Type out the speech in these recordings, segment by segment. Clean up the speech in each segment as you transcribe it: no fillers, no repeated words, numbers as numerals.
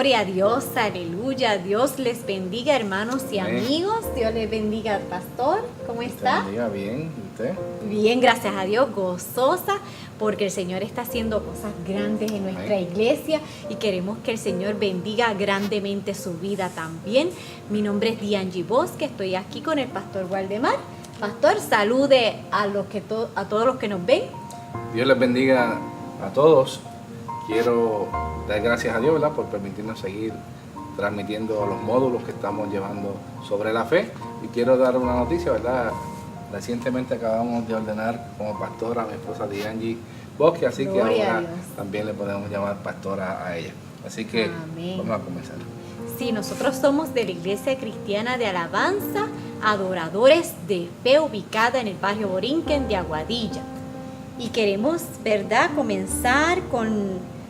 Gloria a Dios, aleluya. Dios les bendiga, hermanos y Amén. amigos. Dios les bendiga, pastor. ¿Cómo está? Bendiga, bien, ¿y usted? Bien, gracias a Dios, gozosa, porque el Señor está haciendo cosas grandes en nuestra Amén. iglesia y queremos que el Señor bendiga grandemente su vida también. Mi nombre es Diangie Bosque, estoy aquí con el pastor Waldemar. Pastor, salude a todos los que nos ven. Dios les bendiga a todos. Quiero dar gracias a Dios, ¿verdad?, por permitirnos seguir transmitiendo los módulos que estamos llevando sobre la fe. Y quiero dar una noticia, ¿verdad? Recientemente acabamos de ordenar como pastora a mi esposa Diangie Bosque, así que Gloria a ahora Dios. también le podemos llamar pastora a ella. Así que Amén. vamos a comenzar. Sí, nosotros somos de la Iglesia Cristiana de Alabanza, Adoradores de Fe, ubicada en el barrio Borinquen de Aguadilla. Y queremos, ¿verdad?,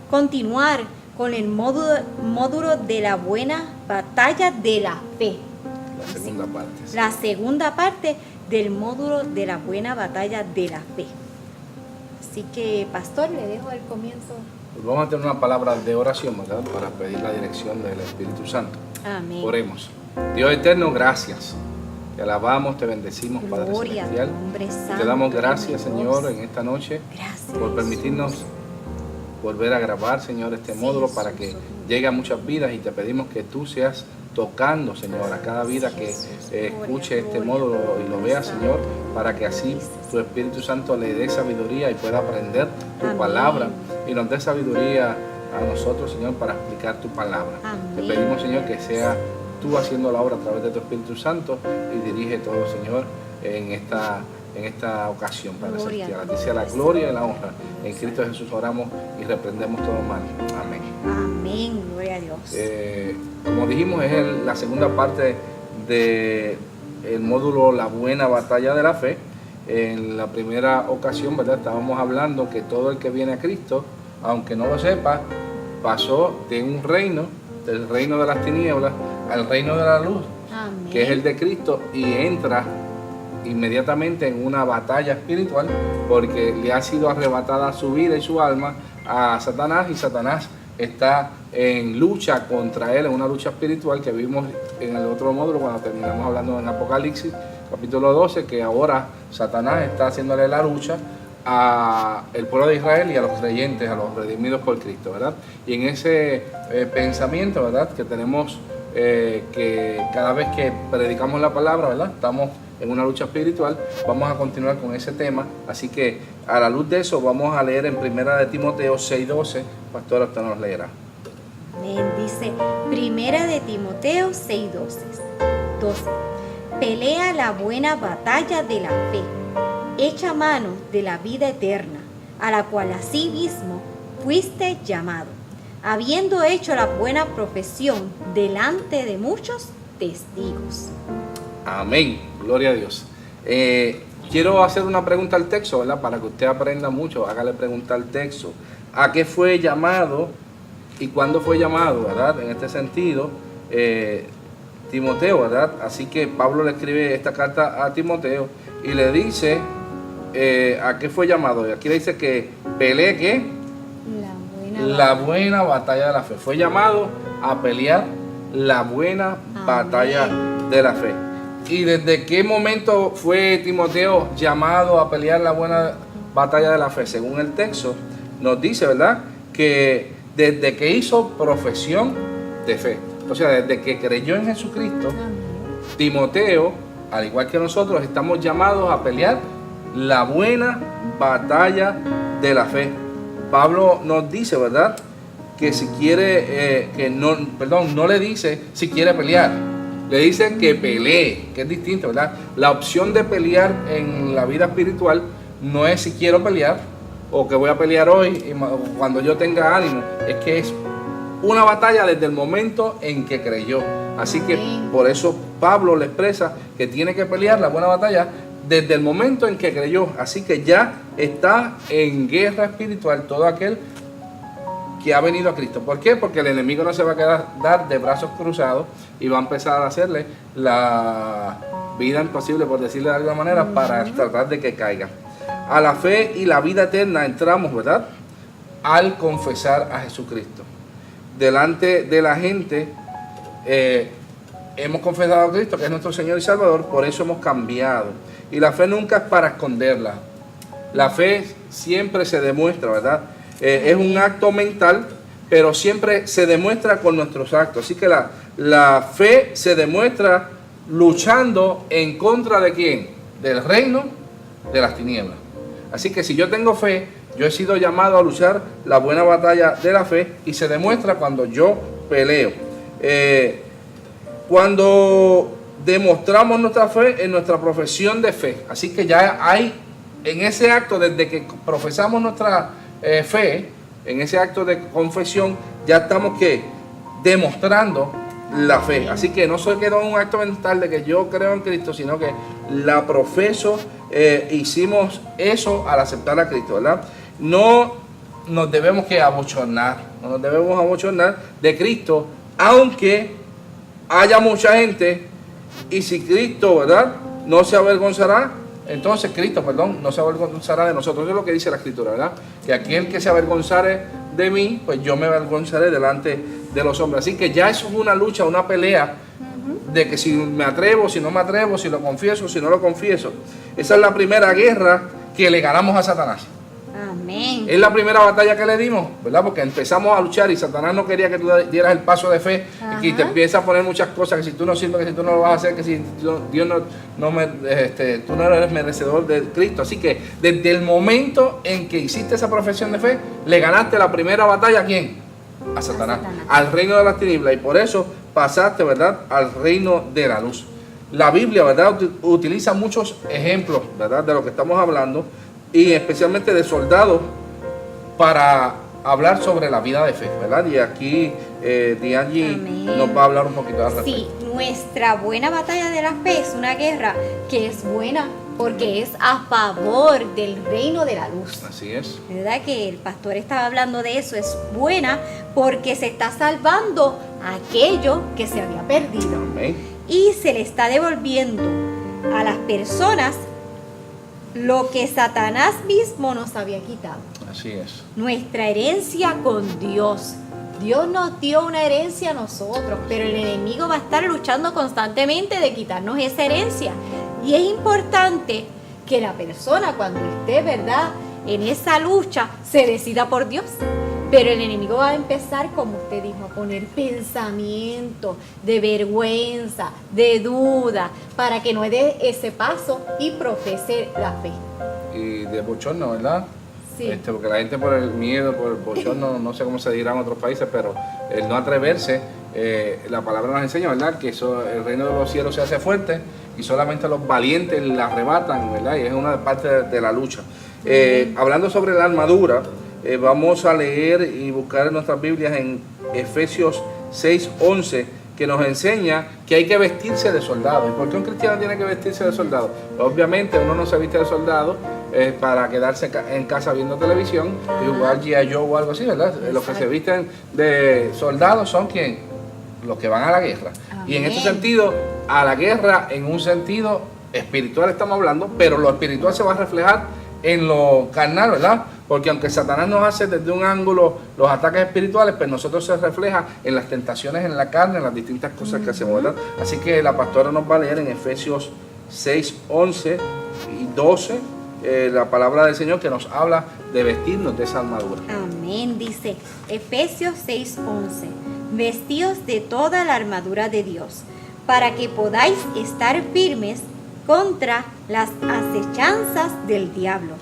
continuar con el módulo de la buena batalla de la fe. La segunda parte. Sí. La segunda parte del módulo de la buena batalla de la fe. Así que, pastor, le dejo el comienzo. Pues vamos a tener una palabra de oración, ¿verdad?, para pedir la dirección del Espíritu Santo. Amén. Oremos. Dios eterno, gracias. Te alabamos, te bendecimos, Padre Gloria a tu Celestial. nombre santo. Te damos gracias, Dios. Señor, en esta noche Gracias, por permitirnos volver a grabar, Señor, este Sí, módulo Jesús. para que llegue a muchas vidas, y te pedimos que tú seas tocando, Señor, a cada vida Sí, que Jesús. escuche este Gloria, módulo y lo vea, Santo. Señor, para que así tu Espíritu Santo le dé sabiduría y pueda aprender tu Amén. palabra y nos dé sabiduría a nosotros, Señor, para explicar tu palabra. Amén. Te pedimos, Señor, que sea tú haciendo la obra a través de tu Espíritu Santo y dirige todo, Señor, en esta ocasión, Padre Gloria Celestial. a A ti Dios. sea la gloria y la honra. En Cristo Jesús oramos y reprendemos todo mal. Amén. Amén, gloria a Dios. Como dijimos, es la segunda parte del módulo La Buena Batalla de la Fe. En la primera ocasión, ¿verdad?, estábamos hablando que todo el que viene a Cristo, aunque no lo sepa, pasó de un reino, del reino de las tinieblas, al reino de la luz, Amén. que es el de Cristo, y entra inmediatamente en una batalla espiritual, porque le ha sido arrebatada su vida y su alma a Satanás, y Satanás está en lucha contra él, en una lucha espiritual que vimos en el otro módulo cuando terminamos hablando en Apocalipsis capítulo 12, que ahora Satanás está haciéndole la lucha al pueblo de Israel y a los creyentes, a los redimidos por Cristo, ¿verdad? Y en ese pensamiento, ¿verdad?, que tenemos que cada vez que predicamos la palabra, ¿verdad?, estamos en una lucha espiritual. Vamos a continuar con ese tema, así que a la luz de eso vamos a leer en Primera de Timoteo 6:12. Pastora, usted nos leerá. Amén. Dice, Primera de Timoteo 6:12. Pelea la buena batalla de la fe, echa mano de la vida eterna, a la cual asimismo fuiste llamado, habiendo hecho la buena profesión delante de muchos testigos. Amén, gloria a Dios. Quiero hacer una pregunta al texto, ¿verdad?, para que usted aprenda mucho. Hágale pregunta al texto. ¿A qué fue llamado y cuándo fue llamado, verdad? En este sentido, Timoteo, ¿verdad? Así que Pablo le escribe esta carta a Timoteo y le dice a qué fue llamado. Y aquí le dice que pelee, ¿qué? La buena batalla de la fe. Fue llamado a pelear la buena batalla de la fe. ¿Y desde qué momento fue Timoteo llamado a pelear la buena batalla de la fe? Según el texto nos dice, ¿verdad?, que desde que hizo profesión de fe, o sea, desde que creyó en Jesucristo, Timoteo, al igual que nosotros, estamos llamados a pelear la buena batalla de la fe. Pablo nos dice, ¿verdad?, que si quiere, no le dice si quiere pelear, le dice que pelee, que es distinto, ¿verdad? La opción de pelear en la vida espiritual no es si quiero pelear o que voy a pelear hoy y cuando yo tenga ánimo, es que es una batalla desde el momento en que creyó. Así que por eso Pablo le expresa que tiene que pelear la buena batalla desde el momento en que creyó. Así que ya está en guerra espiritual todo aquel que ha venido a Cristo. ¿Por qué? Porque el enemigo no se va a quedar de brazos cruzados y va a empezar a hacerle la vida imposible, por decirlo de alguna manera, para tratar de que caiga. A la fe y la vida eterna entramos, ¿verdad?, al confesar a Jesucristo. delante de la gente, hemos confesado a Cristo, que es nuestro Señor y Salvador, por eso hemos cambiado. Y la fe nunca es para esconderla. La fe siempre se demuestra, ¿verdad? Es un acto mental, pero siempre se demuestra con nuestros actos. Así que la fe se demuestra luchando en contra de ¿quién? Del reino de las tinieblas. Así que si yo tengo fe, yo he sido llamado a luchar la buena batalla de la fe, y se demuestra cuando yo peleo. Cuando demostramos nuestra fe en nuestra profesión de fe. Así que ya hay en ese acto, desde que profesamos nuestra fe, en ese acto de confesión, ya estamos demostrando la fe. Así que no se quedó un acto mental de que yo creo en Cristo, sino que la profeso. Hicimos eso al aceptar a Cristo, ¿verdad? No nos debemos abochornar, no nos debemos abochornar de Cristo, aunque haya mucha gente, y si Cristo, ¿verdad?, no se avergonzará, entonces Cristo, no se avergonzará de nosotros. Eso es lo que dice la Escritura, ¿verdad? Que aquel que se avergonzare de mí, pues yo me avergonzaré delante de los hombres. Así que ya eso es una lucha, una pelea, de que si me atrevo, si no me atrevo, si lo confieso, si no lo confieso. Esa es la primera guerra que le ganamos a Satanás. Amén. Es la primera batalla que le dimos, ¿verdad? Porque empezamos a luchar y Satanás no quería que tú dieras el paso de fe. Ajá. Y te empieza a poner muchas cosas, que si tú no sientes, que si tú no lo vas a hacer, que si Dios tú no eres merecedor de Cristo. Así que desde el momento en que hiciste esa profesión de fe, le ganaste la primera batalla ¿a quién? A Satanás, al reino de las tinieblas, y por eso pasaste, ¿verdad?, al reino de la luz. La Biblia, ¿verdad?, utiliza muchos ejemplos, ¿verdad?, de lo que estamos hablando, y especialmente de soldados, para hablar sobre la vida de fe, ¿verdad? Y aquí Dianji nos va a hablar un poquito al respecto. Sí, nuestra buena batalla de la fe es una guerra que es buena porque es a favor del reino de la luz. Así es. ¿Verdad que el pastor estaba hablando de eso? Es buena porque se está salvando aquello que se había perdido. Amén. Y se le está devolviendo a las personas lo que Satanás mismo nos había quitado. Así es. Nuestra herencia con Dios. Dios nos dio una herencia a nosotros, pero el enemigo va a estar luchando constantemente de quitarnos esa herencia. Y es importante que la persona, cuando esté, ¿verdad?, en esa lucha, se decida por Dios. Pero el enemigo va a empezar, como usted dijo, a poner pensamientos de vergüenza, de duda, para que no dé ese paso y profese la fe. Y de bochorno, ¿verdad? Sí. Porque la gente, por el miedo, por el bochorno, no sé cómo se dirá en otros países, pero el no atreverse, la palabra nos enseña, ¿verdad?, que el reino de los cielos se hace fuerte y solamente los valientes la arrebatan, ¿verdad? Y es una parte de la lucha. Hablando sobre la armadura, vamos a leer y buscar en nuestras Biblias en Efesios 6:11, que nos enseña que hay que vestirse de soldado. ¿Y por qué un cristiano tiene que vestirse de soldado? Obviamente uno no se viste de soldado para quedarse en casa viendo televisión y jugar G.I. Joe o algo así, ¿verdad? Exacto. Los que se visten de soldados son ¿quién? Los que van a la guerra. Amén. Y en este sentido, a la guerra en un sentido espiritual estamos hablando, pero lo espiritual se va a reflejar en lo carnal, ¿verdad? Porque aunque Satanás nos hace desde un ángulo los ataques espirituales, pues nosotros se refleja en las tentaciones en la carne, en las distintas cosas que hacemos, ¿verdad? Así que la pastora nos va a leer en Efesios 6:11 y 12 la palabra del Señor, que nos habla de vestirnos de esa armadura. Amén. Dice Efesios 6:11: vestidos de toda la armadura de Dios, para que podáis estar firmes contra las acechanzas del diablo.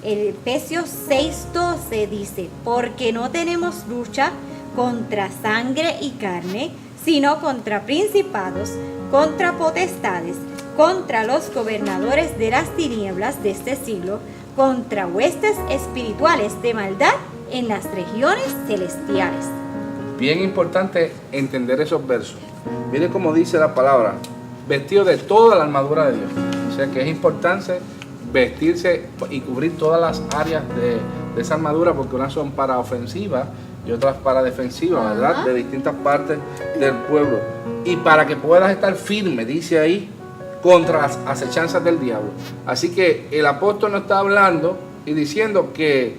Efesios 6:12 dice: porque no tenemos lucha contra sangre y carne, sino contra principados, contra potestades, contra los gobernadores de las tinieblas de este siglo, contra huestes espirituales de maldad en las regiones celestiales. Bien importante entender esos versos. Miren cómo dice la palabra: vestido de toda la armadura de Dios. O sea que es importante vestirse y cubrir todas las áreas de esa armadura, porque unas son para ofensiva y otras para defensiva, ¿verdad? De distintas partes del pueblo. Y para que puedas estar firme, dice ahí, contra las acechanzas del diablo. Así que el apóstol nos está hablando y diciendo que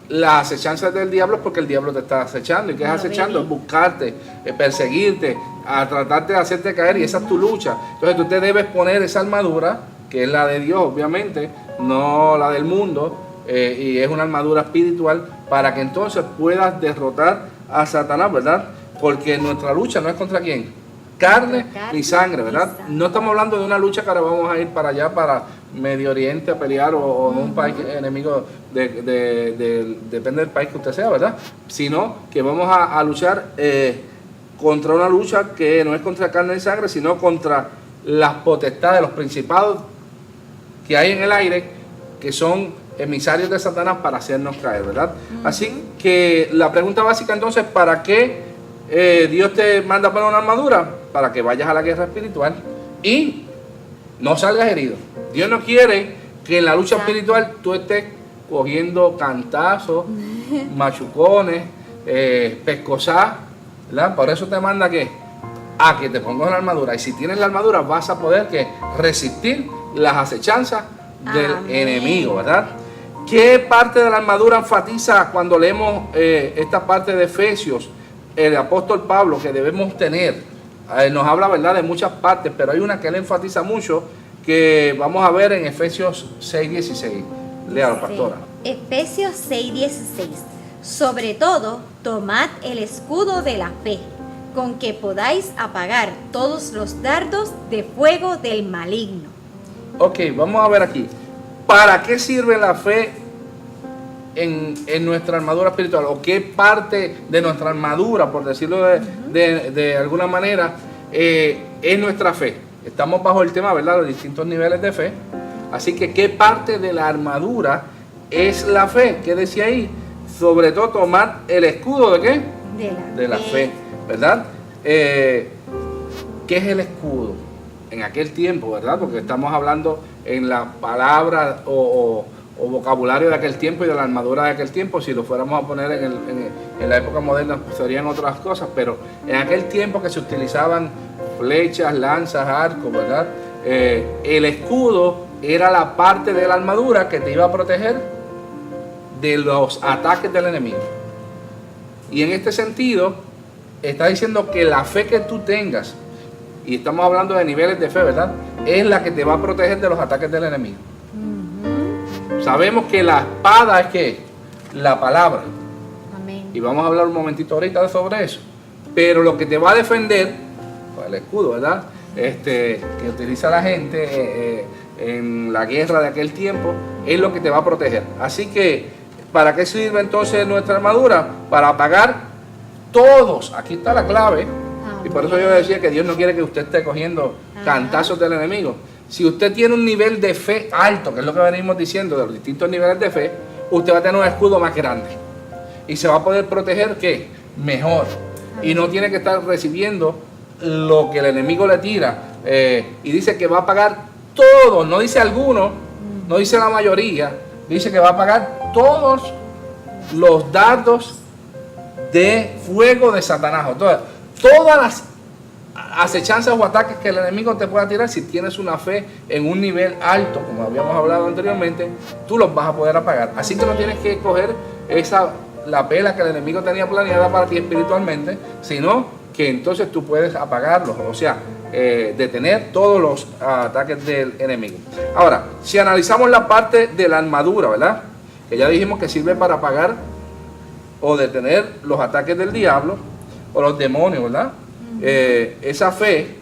las acechanzas del diablo es porque el diablo te está acechando. ¿Y qué es acechando? Es buscarte, perseguirte, a tratarte de hacerte caer, y esa es tu lucha. Entonces tú te debes poner esa armadura, que es la de Dios, obviamente, no la del mundo, y es una armadura espiritual, para que entonces puedas derrotar a Satanás, ¿verdad? Porque nuestra lucha no es contra quién, carne ni sangre, ¿verdad? No estamos hablando de una lucha que ahora vamos a ir para allá, para Medio Oriente a pelear, o en un país enemigo, depende del país que usted sea, ¿verdad? Sino que vamos a luchar contra una lucha que no es contra carne ni sangre, sino contra las potestades, los principados que hay en el aire, que son emisarios de Satanás para hacernos caer, ¿verdad? Así que la pregunta básica entonces, ¿para qué Dios te manda a poner una armadura? Para que vayas a la guerra espiritual y no salgas herido. Dios no quiere que en la lucha espiritual tú estés cogiendo cantazos, machucones, pescosá, ¿verdad? Por eso te manda a que te pongas la armadura. Y si tienes la armadura vas a poder resistir las acechanzas del enemigo, ¿verdad? ¿Qué parte de la armadura enfatiza cuando leemos esta parte de Efesios? El apóstol Pablo, que debemos tener, nos habla, ¿verdad?, de muchas partes, pero hay una que él enfatiza mucho, que vamos a ver en Efesios 6:16. Léalo, pastora. Efesios 6:16. Sobre todo, tomad el escudo de la fe, con que podáis apagar todos los dardos de fuego del maligno. Ok, vamos a ver aquí. ¿Para qué sirve la fe en nuestra armadura espiritual? ¿O qué parte de nuestra armadura, por decirlo de alguna manera, es nuestra fe? Estamos bajo el tema, ¿verdad?, los distintos niveles de fe. Así que, ¿qué parte de la armadura es la fe? ¿Qué decía ahí? Sobre todo, tomar el escudo ¿de qué? De la fe, ¿verdad? ¿Qué es el escudo? En aquel tiempo, ¿verdad? Porque estamos hablando en la palabra o vocabulario de aquel tiempo y de la armadura de aquel tiempo. Si lo fuéramos a poner en la época moderna, pues serían otras cosas, pero en aquel tiempo que se utilizaban flechas, lanzas, arcos, ¿verdad? El escudo era la parte de la armadura que te iba a proteger de los ataques del enemigo. Y en este sentido, está diciendo que la fe que tú tengas, y estamos hablando de niveles de fe, ¿verdad?, es la que te va a proteger de los ataques del enemigo. Sabemos que la espada es ¿qué? La palabra. Amén. Y vamos a hablar un momentito ahorita sobre eso. Pero lo que te va a defender, pues el escudo, ¿verdad?, que utiliza la gente en la guerra de aquel tiempo, es lo que te va a proteger. Así que, ¿para qué sirve entonces nuestra armadura? Para apagar todos. Aquí está la clave. Y por eso yo decía que Dios no quiere que usted esté cogiendo cantazos del enemigo. Si usted tiene un nivel de fe alto, que es lo que venimos diciendo de los distintos niveles de fe, usted va a tener un escudo más grande. Y se va a poder proteger, ¿qué? Mejor. Y no tiene que estar recibiendo lo que el enemigo le tira. Y dice que va a pagar todo, no dice alguno, no dice la mayoría, dice que va a pagar todos los dardos de fuego de Satanás. Entonces, todas las acechanzas o ataques que el enemigo te pueda tirar, si tienes una fe en un nivel alto, como habíamos hablado anteriormente, tú los vas a poder apagar. Así que no tienes que coger la pela que el enemigo tenía planeada para ti espiritualmente, sino que entonces tú puedes apagarlos, o sea, detener todos los ataques del enemigo. Ahora, si analizamos la parte de la armadura, ¿verdad?, que ya dijimos que sirve para apagar o detener los ataques del diablo o los demonios, ¿verdad? Esa fe.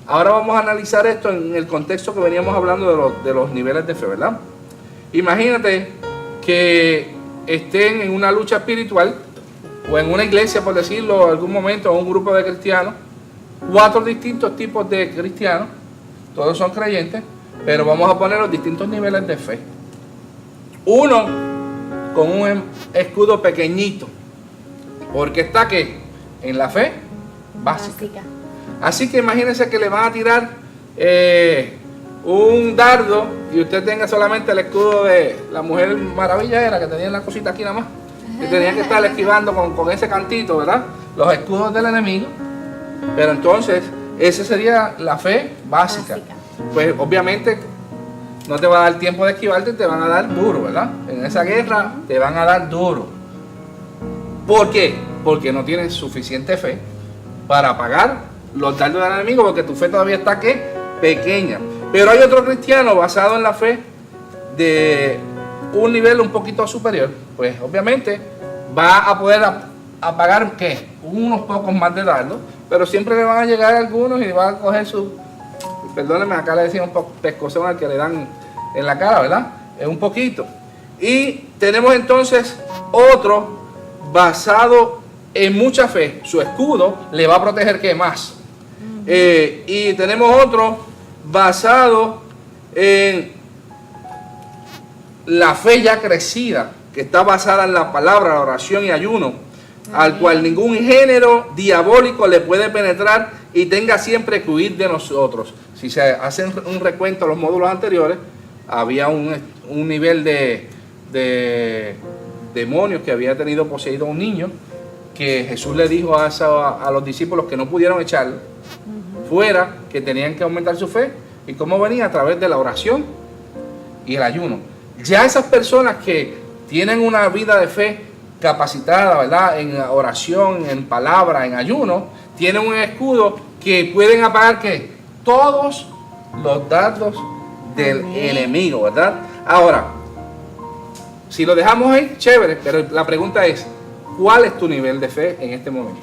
Ahora vamos a analizar esto en el contexto que veníamos hablando de los niveles de fe, ¿verdad? Imagínate que estén en una lucha espiritual o en una iglesia, por decirlo, en algún momento, o un grupo de cristianos, 4 distintos tipos de cristianos, todos son creyentes, pero vamos a poner los distintos niveles de fe. Uno con un escudo pequeñito, porque está ¿qué? En la fe básica. Así que imagínense que le van a tirar un dardo y usted tenga solamente el escudo de la Mujer Maravilla, era que tenía la cosita aquí nada más, y tenía que estar esquivando con ese cantito, ¿verdad?, los escudos del enemigo. Pero entonces, esa sería la fe básica. Pues obviamente no te va a dar tiempo de esquivarte, te van a dar duro, ¿verdad? En esa guerra te van a dar duro. ¿Por qué? Porque no tienes suficiente fe para pagar los dardos del enemigo, porque tu fe todavía está, ¿qué? Pequeña. Pero hay otro cristiano basado en la fe de un nivel un poquito superior, pues obviamente va a poder a pagar, ¿qué? Unos pocos más de dardos, pero siempre le van a llegar algunos y va a coger su, perdónenme, acá le decimos pescozón al que le dan en la cara, ¿verdad? Es un poquito. Y tenemos entonces otro basado en mucha fe, su escudo le va a proteger, ¿qué más? Y tenemos otro basado en la fe ya crecida, que está basada en la palabra, la oración y ayuno, al cual ningún género diabólico le puede penetrar y tenga siempre que huir de nosotros. Si se hacen un recuento a los módulos anteriores, había un nivel de demonios que había tenido poseído a un niño, que Jesús le dijo a los discípulos que no pudieron echarlo fuera, que tenían que aumentar su fe. ¿Y cómo venía? A través de la oración y el ayuno. Ya esas personas que tienen una vida de fe capacitada, ¿verdad? En oración, en palabra, en ayuno, tienen un escudo que pueden apagar, ¿qué? Todos los dardos del enemigo, ¿verdad? Ahora, si lo dejamos ahí, chévere, pero la pregunta es, ¿cuál es tu nivel de fe en este momento?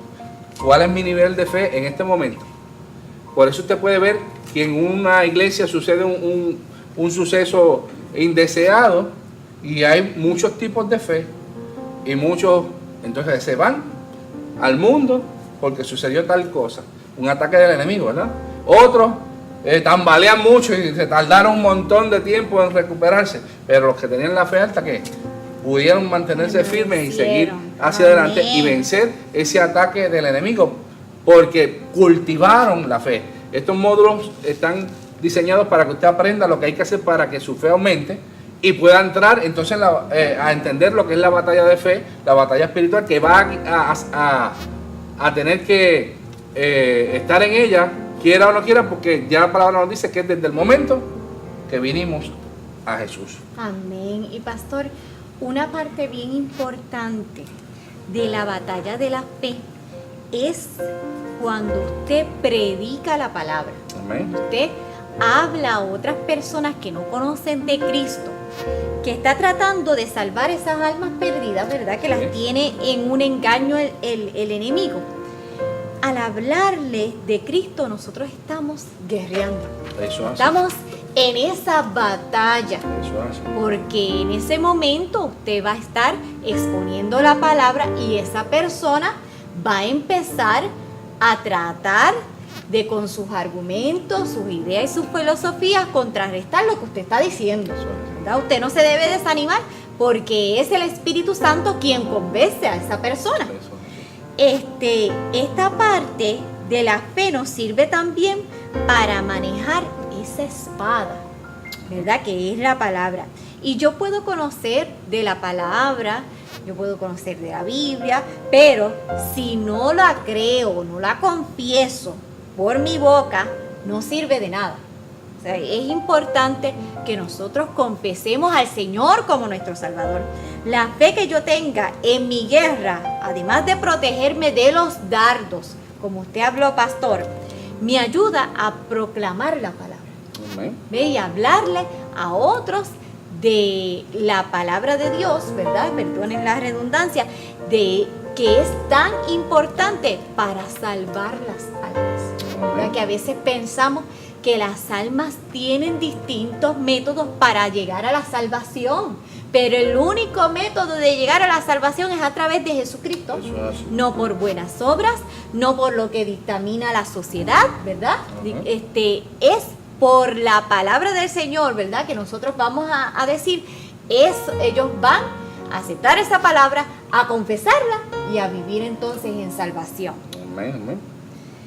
¿Cuál es mi nivel de fe en este momento? Por eso usted puede ver que en una iglesia sucede un suceso indeseado y hay muchos tipos de fe y muchos entonces se van al mundo porque sucedió tal cosa, un ataque del enemigo, ¿verdad? Otros tambalean mucho y se tardaron un montón de tiempo en recuperarse, pero los que tenían la fe alta, ¿qué? Pudieron mantenerse firmes y seguir hacia adelante y vencer ese ataque del enemigo porque cultivaron la fe. Estos módulos están diseñados para que usted aprenda lo que hay que hacer para que su fe aumente y pueda entrar entonces a entender lo que es la batalla de fe, la batalla espiritual, que va a tener que estar en ella, quiera o no quiera, porque ya la palabra nos dice que es desde el momento que vinimos a Jesús. Amén. Y pastor, una parte bien importante de la batalla de la fe es cuando usted predica la palabra. Amén. Usted habla a otras personas que no conocen de Cristo, que está tratando de salvar esas almas perdidas, ¿verdad? Que las tiene en un engaño el enemigo. Al hablarle de Cristo, nosotros estamos guerreando. Eso hace. Estamos en esa batalla. Eso hace. Porque en ese momento usted va a estar exponiendo la palabra y esa persona va a empezar a tratar de, con sus argumentos, sus ideas y sus filosofías, contrarrestar lo que usted está diciendo, ¿verdad? Usted no se debe desanimar porque es el Espíritu Santo quien convence a esa persona. Esta parte de la fe nos sirve también para manejar esa espada, ¿verdad? Que es la palabra. Y yo puedo conocer de la palabra, yo puedo conocer de la Biblia, pero si no la creo, no la confieso por mi boca, no sirve de nada. O sea, es importante que nosotros confesemos al Señor como nuestro Salvador. La fe que yo tenga en mi guerra, además de protegerme de los dardos, como usted habló, pastor, me ayuda a proclamar la palabra. Amén. ¿Ve? Y hablarle a otros de la palabra de Dios, ¿verdad? Perdonen la redundancia, de que es tan importante para salvar las almas. ¿Verdad? Que a veces pensamos que las almas tienen distintos métodos para llegar a la salvación, pero el único método de llegar a la salvación es a través de Jesucristo, no por buenas obras, no por lo que dictamina la sociedad, ¿verdad? Es por la palabra del Señor, ¿verdad? Que nosotros vamos a decir, ellos van a aceptar esa palabra, a confesarla y a vivir entonces en salvación. Amén, amén.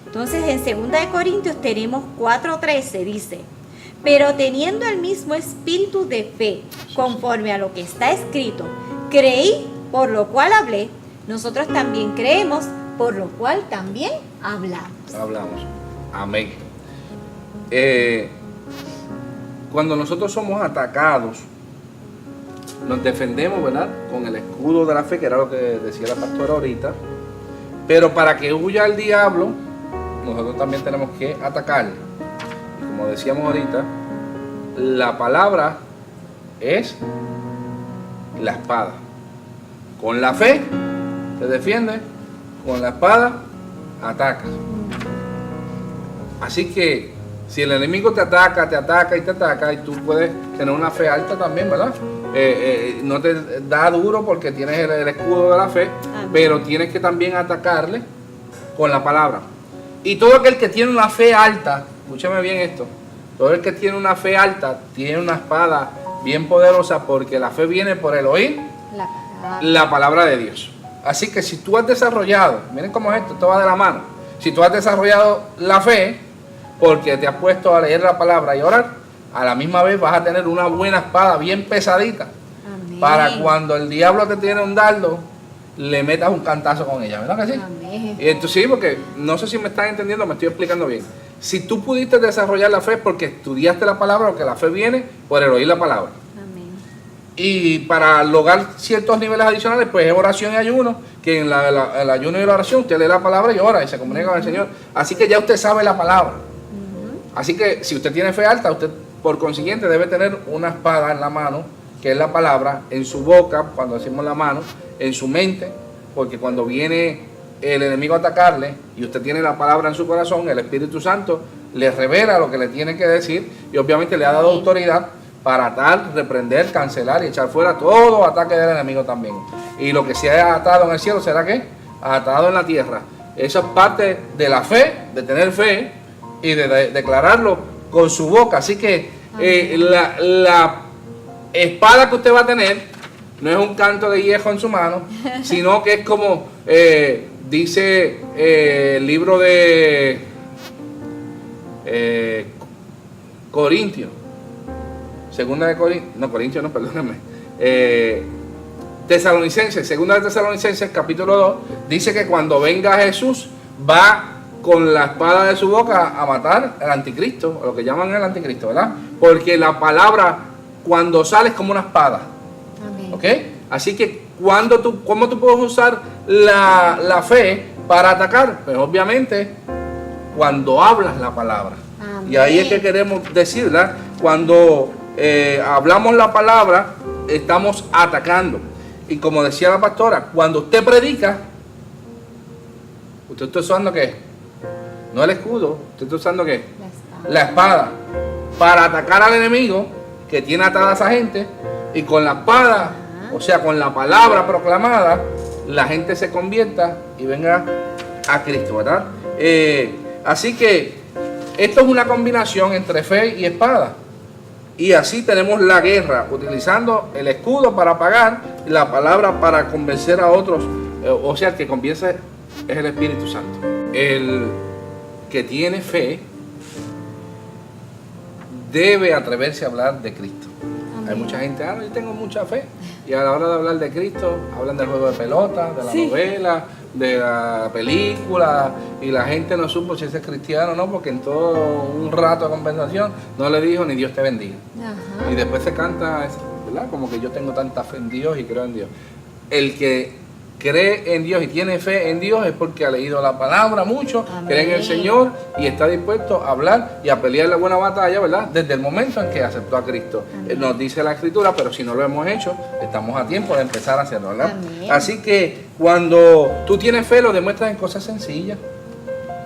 Entonces en 2 Corintios tenemos 4:13, dice, pero teniendo el mismo espíritu de fe, conforme a lo que está escrito, creí, por lo cual hablé, nosotros también creemos, por lo cual también hablamos. Hablamos. Amén. cuando nosotros somos atacados, nos defendemos, ¿verdad? Con el escudo de la fe, que era lo que decía la pastora ahorita. Pero para que huya el diablo, nosotros también tenemos que atacarle. Y como decíamos ahorita, la palabra es la espada. Con la fe te defiendes, con la espada atacas. Así que si el enemigo te ataca y tú puedes tener una fe alta también, ¿verdad? No te da duro porque tienes el escudo de la fe, pero tienes que también atacarle con la palabra. Y todo aquel que tiene una fe alta, escúchame bien esto, todo el que tiene una fe alta tiene una espada bien poderosa, porque la fe viene por el oír la palabra de Dios. Así que si tú has desarrollado, miren cómo es esto va de la mano, si tú has desarrollado la fe porque te has puesto a leer la palabra y orar, a la misma vez vas a tener una buena espada bien pesadita. Amén. Para cuando el diablo te tiene un dardo, le metas un cantazo con ella, ¿verdad que sí? Amén. Y entonces sí, porque no sé si me están entendiendo, me estoy explicando bien. Si tú pudiste desarrollar la fe porque estudiaste la palabra, porque la fe viene por el oír la palabra. Amén. Y para lograr ciertos niveles adicionales, pues es oración y ayuno, que en el ayuno y la oración usted lee la palabra y ora y se comunica con el Señor. Así que ya usted sabe la palabra. Así que si usted tiene fe alta, usted por consiguiente debe tener una espada en la mano, que es la palabra, en su boca, cuando decimos la mano, en su mente, porque cuando viene el enemigo a atacarle y usted tiene la palabra en su corazón, el Espíritu Santo le revela lo que le tiene que decir y obviamente le ha dado autoridad para atar, reprender, cancelar y echar fuera todo ataque del enemigo también. Y lo que se ha atado en el cielo, ¿será qué? Atado en la tierra. Eso es parte de la fe, de tener fe y de declararlo con su boca. Así que la espada que usted va a tener no es un canto de hierro en su mano, sino que es como dice el libro de Corintios, segunda de Corintios, no, Corintios no, perdónenme, Tesalonicenses, segunda de Tesalonicenses, capítulo 2, dice que cuando venga Jesús va con la espada de su boca a matar al anticristo, o lo que llaman el anticristo, ¿verdad? Porque la palabra cuando sale es como una espada. Amén. ¿Ok? Así que ¿cómo tú puedes usar la fe para atacar? Pues obviamente cuando hablas la palabra. Amén. Y ahí es que queremos decir, ¿verdad? Cuando hablamos la palabra, estamos atacando. Y como decía la pastora, cuando usted predica, usted está usando ¿qué? No el escudo, usted está usando ¿qué? La espada. Para atacar al enemigo que tiene atada a esa gente. Y con la espada, o sea, con la palabra proclamada, la gente se convierta y venga a Cristo, ¿verdad? Así que esto es una combinación entre fe y espada. Y así tenemos la guerra, utilizando el escudo para apagar y la palabra para convencer a otros. O sea, el que convence es el Espíritu Santo. El que tiene fe debe atreverse a hablar de Cristo. Amén. Hay mucha gente, yo tengo mucha fe. Y a la hora de hablar de Cristo, hablan del juego de pelota, de la novela, de la película, y la gente no supo si ese es cristiano o no, porque en todo un rato de conversación no le dijo ni Dios te bendiga. Ajá. Y después se canta, ¿verdad? Como que yo tengo tanta fe en Dios y creo en Dios. El que cree en Dios y tiene fe en Dios es porque ha leído la palabra mucho, amén, cree en el Señor y está dispuesto a hablar y a pelear la buena batalla, ¿verdad? Desde el momento en que aceptó a Cristo. Nos dice la Escritura, pero si no lo hemos hecho, estamos a tiempo de empezar a hacerlo, ¿verdad? Amén. Así que cuando tú tienes fe, lo demuestras en cosas sencillas,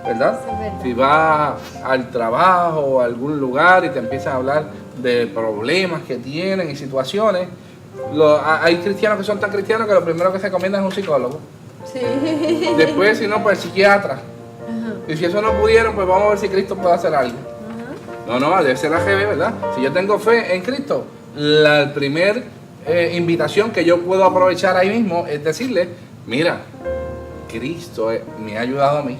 ¿verdad? Si vas al trabajo o a algún lugar y te empiezas a hablar de problemas que tienen y situaciones, hay cristianos que son tan cristianos que lo primero que se recomiendan es un psicólogo. Sí. Después, si no, pues el psiquiatra. Ajá. Y si eso no pudieron, pues vamos a ver si Cristo puede hacer algo. Ajá. No, debe ser la GB, ¿verdad? Si yo tengo fe en Cristo, la primera invitación que yo puedo aprovechar ahí mismo es decirle, mira, Cristo me ha ayudado a mí.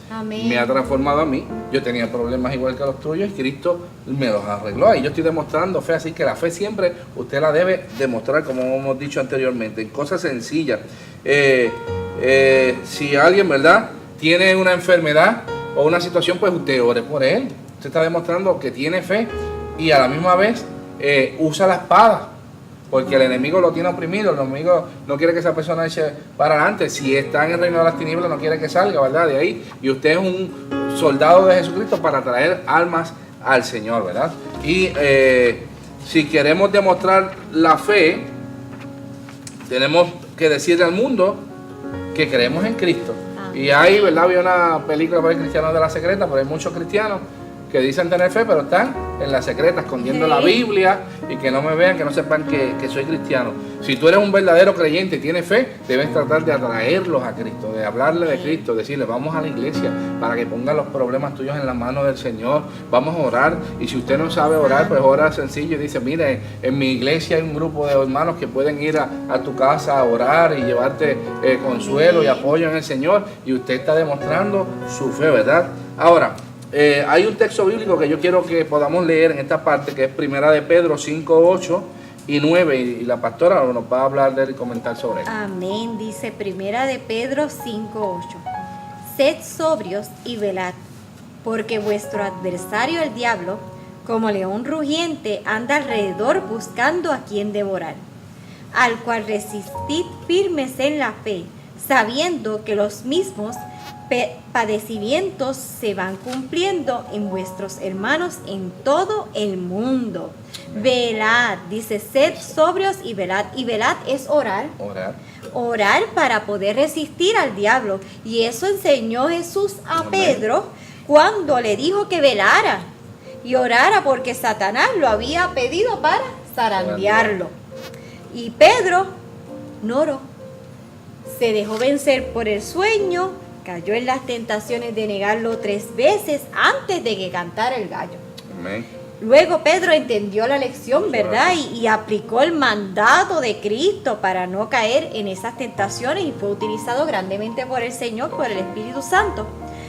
Amén. Me ha transformado a mí. Yo tenía problemas igual que los tuyos y Cristo me los arregló. Y yo estoy demostrando fe, así que la fe siempre usted la debe demostrar, como hemos dicho anteriormente, en cosas sencillas. Si alguien, ¿verdad?, tiene una enfermedad o una situación, pues usted ore por él. Usted está demostrando que tiene fe y a la misma vez usa la espada, porque el enemigo lo tiene oprimido, el enemigo no quiere que esa persona eche para adelante. Si está en el reino de las tinieblas, no quiere que salga, ¿verdad? De ahí. Y usted es un soldado de Jesucristo para traer almas al Señor, ¿verdad? Y si queremos demostrar la fe, tenemos que decirle al mundo que creemos en Cristo. Y ahí, ¿verdad? Había una película para cristianos de la secreta, pero hay muchos cristianos que dicen tener fe, pero están en la secreta, escondiendo la Biblia, y que no me vean, que no sepan que soy cristiano. Si tú eres un verdadero creyente y tienes fe, debes tratar de atraerlos a Cristo, de hablarle de Cristo, decirle, vamos a la iglesia para que pongan los problemas tuyos en las manos del Señor, vamos a orar. Y si usted no sabe orar, pues ora sencillo y dice, mire, en mi iglesia hay un grupo de hermanos que pueden ir a tu casa a orar y llevarte consuelo y apoyo en el Señor, y usted está demostrando su fe, ¿verdad? Ahora, hay un texto bíblico que yo quiero que podamos leer en esta parte, que es Primera de Pedro 5, 8 y 9, y la pastora nos va a hablar de él y comentar sobre él. Amén, dice Primera de Pedro 5, 8. Sed sobrios y velad, porque vuestro adversario el diablo, como león rugiente, anda alrededor buscando a quien devorar, al cual resistid firmes en la fe, sabiendo que los mismos padecimientos se van cumpliendo en vuestros hermanos en todo el mundo. Velad, dice, sed sobrios y velad. Y velad es orar. Orar para poder resistir al diablo. Y eso enseñó Jesús a Pedro cuando le dijo que velara y orara, porque Satanás lo había pedido para zarandearlo. Y Pedro no oró. Se dejó vencer por el sueño, cayó en las tentaciones de negarlo 3 veces antes de que cantara el gallo. Amén. Luego Pedro entendió la lección, ¿verdad? Y aplicó el mandato de Cristo para no caer en esas tentaciones, y fue utilizado grandemente por el Señor, por el Espíritu Santo.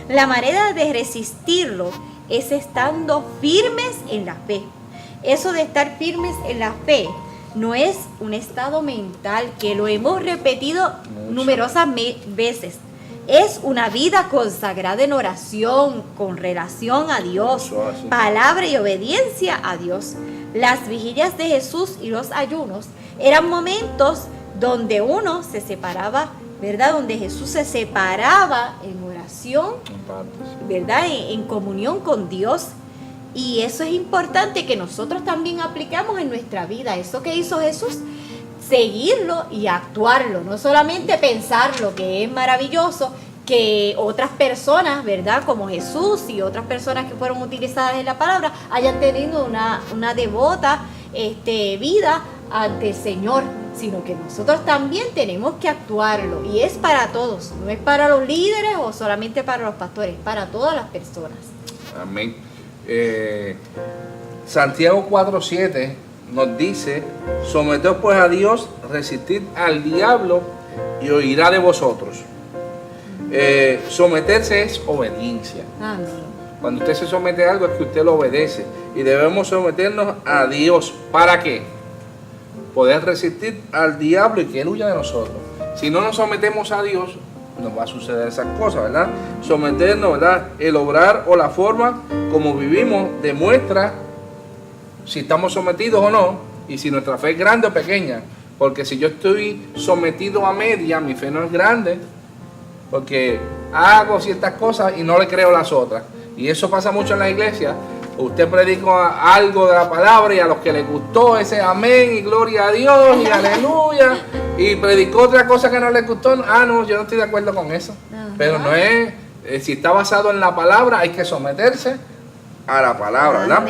La manera de resistirlo es estando firmes en la fe. Eso de estar firmes en la fe no es un estado mental, que lo hemos repetido numerosas veces. Es una vida consagrada en oración, con relación a Dios, palabra y obediencia a Dios. Las vigilias de Jesús y los ayunos eran momentos donde uno se separaba, ¿verdad? Donde Jesús se separaba en oración, ¿verdad? En comunión con Dios. Y eso es importante que nosotros también aplicamos en nuestra vida. Eso que hizo Jesús, seguirlo y actuarlo, no solamente pensarlo, que es maravilloso que otras personas, ¿verdad?, como Jesús y otras personas que fueron utilizadas en la palabra, hayan tenido una devota vida ante el Señor, sino que nosotros también tenemos que actuarlo, y es para todos, no es para los líderes o solamente para los pastores, para todas las personas. Amén. Santiago 4:7 nos dice, someteos pues a Dios, resistid al diablo y huirá de vosotros. Someterse es obediencia. Amén. Cuando usted se somete a algo es que usted lo obedece, y debemos someternos a Dios. ¿Para qué? Poder resistir al diablo y que él huya de nosotros. Si no nos sometemos a Dios, nos va a suceder esas cosas, ¿verdad? Someternos, ¿verdad? El obrar o la forma como vivimos demuestra si estamos sometidos o no, y si nuestra fe es grande o pequeña. Porque si yo estoy sometido a media, mi fe no es grande, porque hago ciertas cosas y no le creo las otras. Y eso pasa mucho en la iglesia. Usted predica algo de la palabra y a los que les gustó ese amén y gloria a Dios y aleluya, y predicó otra cosa que no les gustó, no, yo no estoy de acuerdo con eso. Pero no es, si está basado en la palabra, hay que someterse a la palabra, ¿verdad?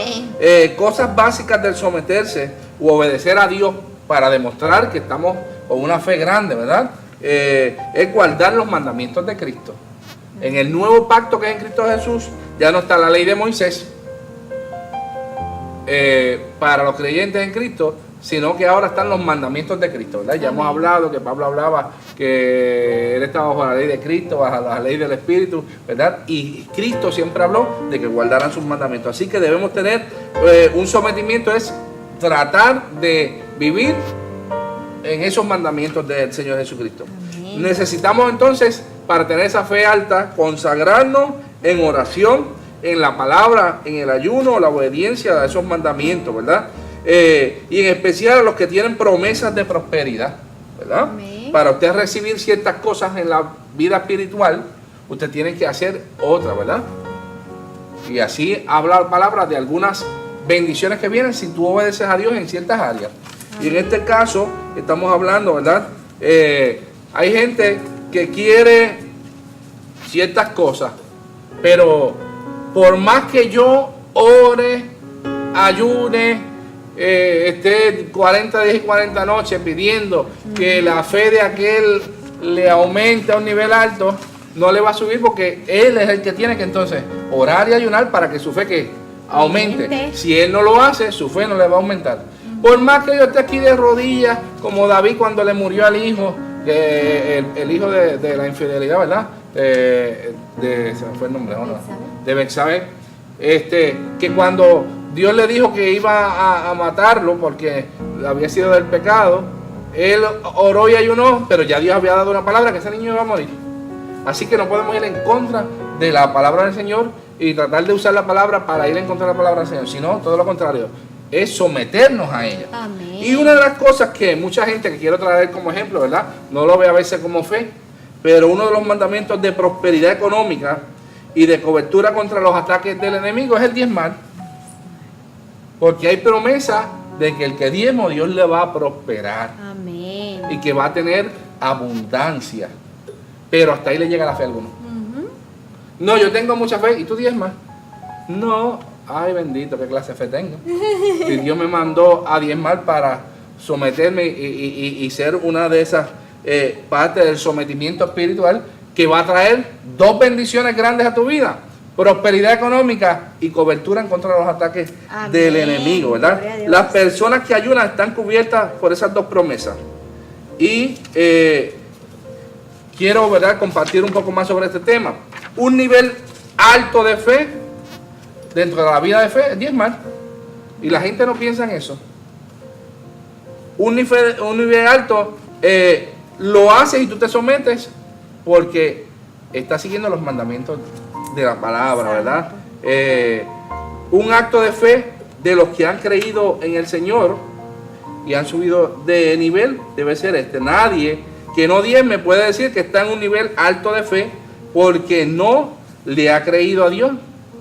Cosas básicas del someterse u obedecer a Dios para demostrar que estamos con una fe grande, ¿verdad? Es guardar los mandamientos de Cristo. En el nuevo pacto que es en Cristo Jesús, ya no está la ley de Moisés para los creyentes en Cristo, sino que ahora están los mandamientos de Cristo, ¿verdad? Ya hemos hablado que Pablo hablaba que él estaba bajo la ley de Cristo, bajo la ley del Espíritu, ¿verdad? Y Cristo siempre habló de que guardaran sus mandamientos. Así que debemos tener un sometimiento, es tratar de vivir en esos mandamientos del Señor Jesucristo. Amén. Necesitamos entonces, para tener esa fe alta, consagrarnos en oración en la palabra, en el ayuno, la obediencia a esos mandamientos, ¿verdad? Y en especial a los que tienen promesas de prosperidad, ¿verdad? Amén. Para usted recibir ciertas cosas en la vida espiritual, usted tiene que hacer otras, ¿verdad? Y así habla la palabra de algunas bendiciones que vienen si tú obedeces a Dios en ciertas áreas. Y en este caso estamos hablando, ¿verdad? Hay gente que quiere ciertas cosas, pero por más que yo ore, ayune, esté 40 días y 40 noches pidiendo que la fe de aquel le aumente a un nivel alto, no le va a subir, porque él es el que tiene que entonces orar y ayunar para que su fe que aumente. Si él no lo hace, su fe no le va a aumentar. Por más que yo esté aquí de rodillas, como David cuando le murió al hijo, el hijo de la infidelidad, ¿verdad? Se me fue el nombre, ¿no? De Betsabé. Que cuando Dios le dijo que iba a matarlo porque había sido del pecado, él oró y ayunó, pero ya Dios había dado una palabra que ese niño iba a morir. Así que no podemos ir en contra de la palabra del Señor y tratar de usar la palabra para ir en contra de la palabra del Señor, sino todo lo contrario, es someternos a ella. Amén. Y una de las cosas que mucha gente, que quiero traer como ejemplo, ¿verdad? No lo ve a veces como fe, pero uno de los mandamientos de prosperidad económica y de cobertura contra los ataques del enemigo es el diezmar. Porque hay promesa de que el que diezmo, Dios le va a prosperar. Amén. Y que va a tener abundancia. Pero hasta ahí le llega la fe a alguno. No, yo tengo mucha fe. ¿Y tú diezmas? No. Ay, bendito, qué clase de fe tengo. Y Dios me mandó a diezmar para someterme y ser una de esas partes del sometimiento espiritual que va a traer dos bendiciones grandes a tu vida: prosperidad económica y cobertura en contra de los ataques del enemigo, ¿verdad? Las personas que ayunan están cubiertas por esas dos promesas. Y quiero, ¿verdad?, compartir un poco más sobre este tema. Un nivel alto de fe dentro de la vida de fe es diezmar. Y la gente no piensa en eso. Un nivel alto lo haces y tú te sometes porque estás siguiendo los mandamientos de la palabra, ¿verdad? Un acto de fe de los que han creído en el Señor y han subido de nivel debe ser este. Nadie que no diezme puede decir que está en un nivel alto de fe porque no le ha creído a Dios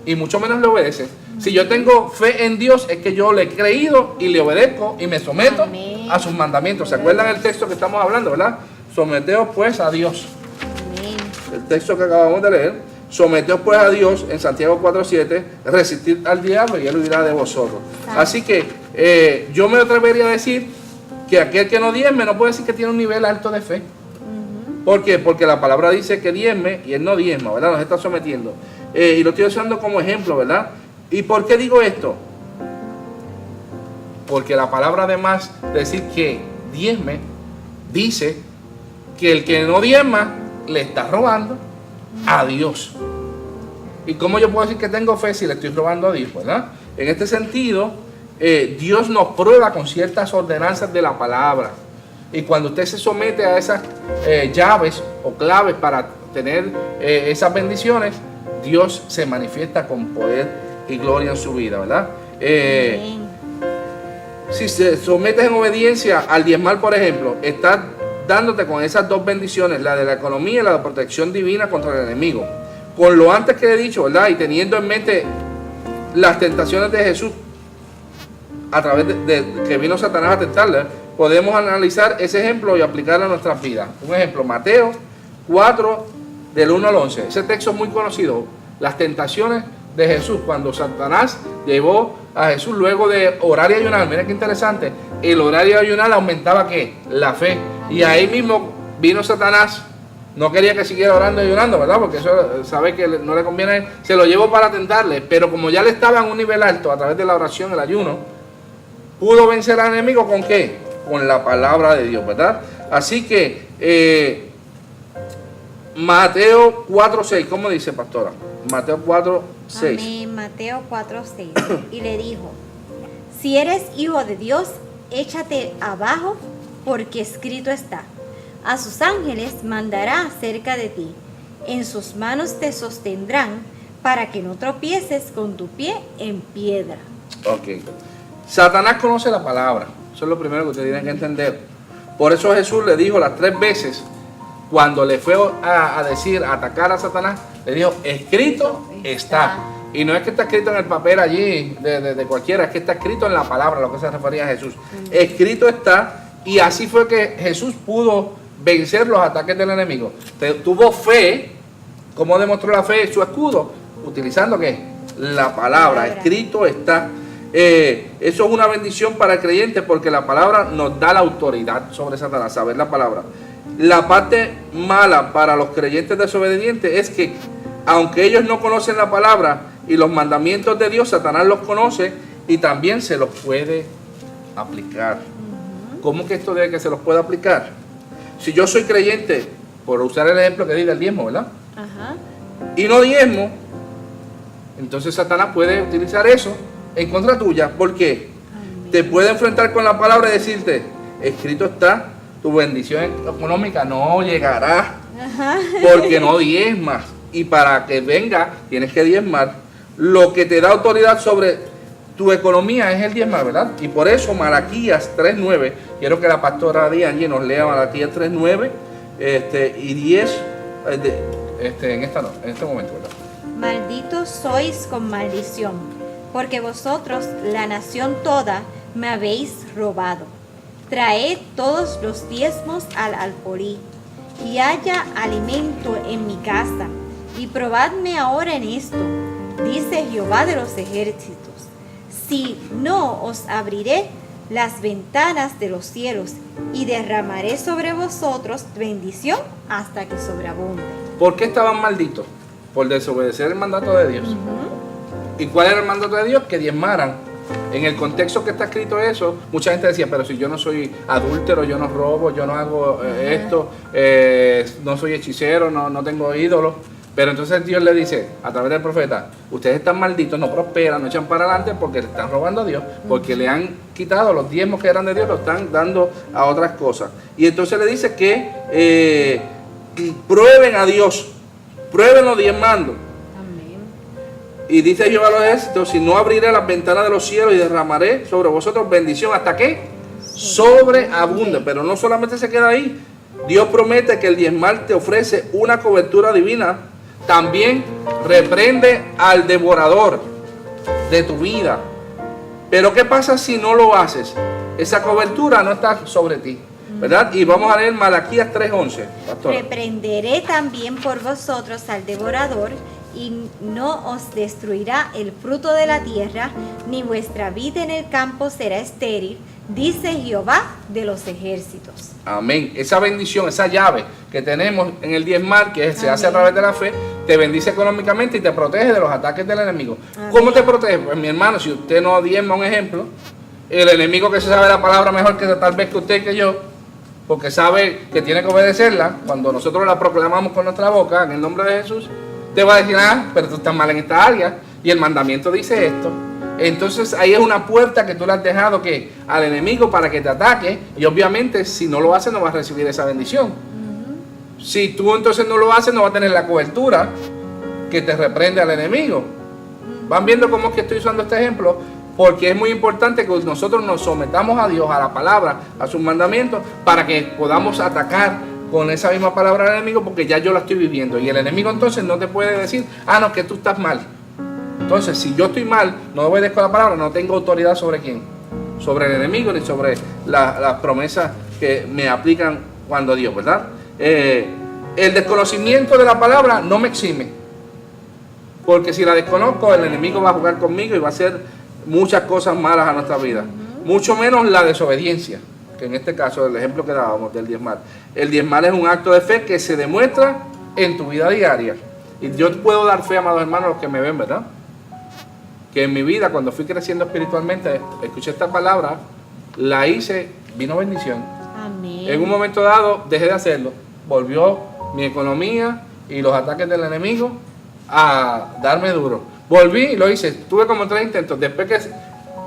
y mucho menos le obedece. Si yo tengo fe en Dios es que yo le he creído y le obedezco y me someto Amén. a sus mandamientos. ¿Se acuerdan el texto que estamos hablando, verdad? Someteos pues a Dios. Amén. El texto que acabamos de leer. Someteos pues a Dios en Santiago 4:7, resistid al diablo y él huirá de vosotros. Así que yo me atrevería a decir que aquel que no diezme no puede decir que tiene un nivel alto de fe. ¿Por qué? Porque la palabra dice que diezme y él no diezma, ¿verdad? Nos está sometiendo. Y lo estoy usando como ejemplo, ¿verdad? ¿Y por qué digo esto? Porque la palabra, además de decir que diezme, dice que el que no diezma le está robando a Dios. ¿Y cómo yo puedo decir que tengo fe si le estoy robando a Dios, verdad? En este sentido, Dios nos prueba con ciertas ordenanzas de la palabra. Y cuando usted se somete a esas llaves o claves para tener esas bendiciones, Dios se manifiesta con poder y gloria en su vida, ¿verdad? Si se sometes en obediencia al diezmar, por ejemplo, estás dándote con esas dos bendiciones, la de la economía y la de protección divina contra el enemigo. Con lo antes que he dicho, ¿verdad? Y teniendo en mente las tentaciones de Jesús a través de que vino Satanás a tentarle, podemos analizar ese ejemplo y aplicarlo a nuestras vidas. Un ejemplo, Mateo 4, del 1 al 11. Ese texto es muy conocido. Las tentaciones de Jesús, cuando Satanás llevó a Jesús luego de orar y ayunar. Miren qué interesante. El orar y ayunar aumentaba ¿qué? La fe. Y ahí mismo vino Satanás. No quería que siguiera orando y ayunando, ¿verdad? Porque eso sabe que no le conviene a él. Se lo llevó para tentarle. Pero como ya le estaba en un nivel alto a través de la oración, el ayuno, pudo vencer al enemigo ¿con qué? Con la palabra de Dios, ¿verdad? Así que Mateo 4:6, ¿cómo dice, pastora? Mateo 4:6. Amén. Mateo 4:6. Y le dijo: si eres hijo de Dios, échate abajo, porque escrito está: a sus ángeles mandará cerca de ti, en sus manos te sostendrán, para que no tropieces con tu pie en piedra. Ok. Satanás conoce la palabra. Eso es lo primero que ustedes tienen que entender. Por eso Jesús le dijo las 3 veces, cuando le fue a decir, a atacar a Satanás, le dijo, escrito está. Y no es que está escrito en el papel allí de cualquiera, es que está escrito en la palabra, a lo que se refería a Jesús. Escrito está, y así fue que Jesús pudo vencer los ataques del enemigo. Tuvo fe. ¿Cómo demostró la fe? Su escudo, utilizando ¿qué? La palabra. Escrito está. Eso es una bendición para el creyente, porque la palabra nos da la autoridad sobre Satanás, saber la palabra. La parte mala para los creyentes desobedientes es que, aunque ellos no conocen la palabra y los mandamientos de Dios, Satanás los conoce y también se los puede aplicar. ¿Cómo que esto de que se los puede aplicar? Si yo soy creyente, por usar el ejemplo que di del diezmo, ¿verdad? Ajá. Y no diezmo, entonces Satanás puede utilizar eso en contra tuya. ¿Por qué? Amén. Te puede enfrentar con la palabra y decirte, escrito está, tu bendición económica no llegará. Ajá. Porque no diezmas. Y para que venga, tienes que diezmar. Lo que te da autoridad sobre tu economía es el diezmar, ¿verdad? Y por eso Malaquías 3:9, quiero que la pastora Diane nos lea Malaquías 3:9 y 10 en este momento, ¿verdad? Malditos sois con maldición, porque vosotros, la nación toda, me habéis robado. Traed todos los diezmos al alfolí, y haya alimento en mi casa, y probadme ahora en esto, dice Jehová de los ejércitos, si no os abriré las ventanas de los cielos, y derramaré sobre vosotros bendición hasta que sobreabunde. ¿Por qué estaban malditos? Por desobedecer el mandato de Dios. ¿Y cuál era el mandato de Dios? Que diezmaran. En el contexto que está escrito eso, mucha gente decía, pero si yo no soy adúltero, yo no robo, yo no hago esto, no soy hechicero, no tengo ídolos. Pero entonces Dios le dice, a través del profeta, ustedes están malditos, no prosperan, no echan para adelante porque le están robando a Dios, porque le han quitado los diezmos que eran de Dios, lo están dando a otras cosas. Y entonces le dice que prueben a Dios, pruébenlo diezmando. Amén. Y dice Jehová a los ejércitos, si no abriré las ventanas de los cielos y derramaré sobre vosotros bendición, ¿hasta qué? Sobreabunde. Pero no solamente se queda ahí. Dios promete que el diezmar te ofrece una cobertura divina. También reprende al devorador de tu vida. Pero ¿qué pasa si no lo haces? Esa cobertura no está sobre ti, ¿verdad? Y vamos a leer Malaquías 3:11, pastora. Reprenderé también por vosotros al devorador, y no os destruirá el fruto de la tierra, ni vuestra vida en el campo será estéril, dice Jehová de los ejércitos. Amén. Esa bendición, esa llave que tenemos en el diezmar, que se hace a Amén. través de la fe, te bendice económicamente y te protege de los ataques del enemigo. Amén. ¿Cómo te protege? Pues mi hermano, si usted no diezma, un ejemplo, el enemigo que se sabe la palabra mejor que tal vez que usted que yo, porque sabe que tiene que obedecerla, cuando nosotros la proclamamos con nuestra boca en el nombre de Jesús, te va a decir, pero tú estás mal en esta área y el mandamiento dice esto. Entonces ahí es una puerta que tú le has dejado que al enemigo para que te ataque, y obviamente si no lo hace no vas a recibir esa bendición. Si tú entonces no lo haces, no vas a tener la cobertura que te reprende al enemigo. ¿Van viendo cómo es que estoy usando este ejemplo? Porque es muy importante que nosotros nos sometamos a Dios, a la palabra, a sus mandamientos, para que podamos atacar con esa misma palabra al enemigo, porque ya yo la estoy viviendo. Y el enemigo entonces no te puede decir, no, que tú estás mal. Entonces, si yo estoy mal, no obedezco la palabra, no tengo autoridad sobre quién, sobre el enemigo, ni sobre las promesas que me aplican cuando Dios, ¿verdad? El desconocimiento de la palabra no me exime, porque si la desconozco, el enemigo va a jugar conmigo y va a hacer muchas cosas malas a nuestra vida, mucho menos la desobediencia, que en este caso, el ejemplo que dábamos del diezmar. El diezmar es un acto de fe que se demuestra en tu vida diaria. Y yo puedo dar fe, amados hermanos, a los que me ven, ¿verdad? Que en mi vida, cuando fui creciendo espiritualmente, escuché esta palabra, la hice, vino bendición. Amén. En un momento dado, dejé de hacerlo. Volvió mi economía y los ataques del enemigo a darme duro. Volví y lo hice. Tuve como 3 intentos. Después que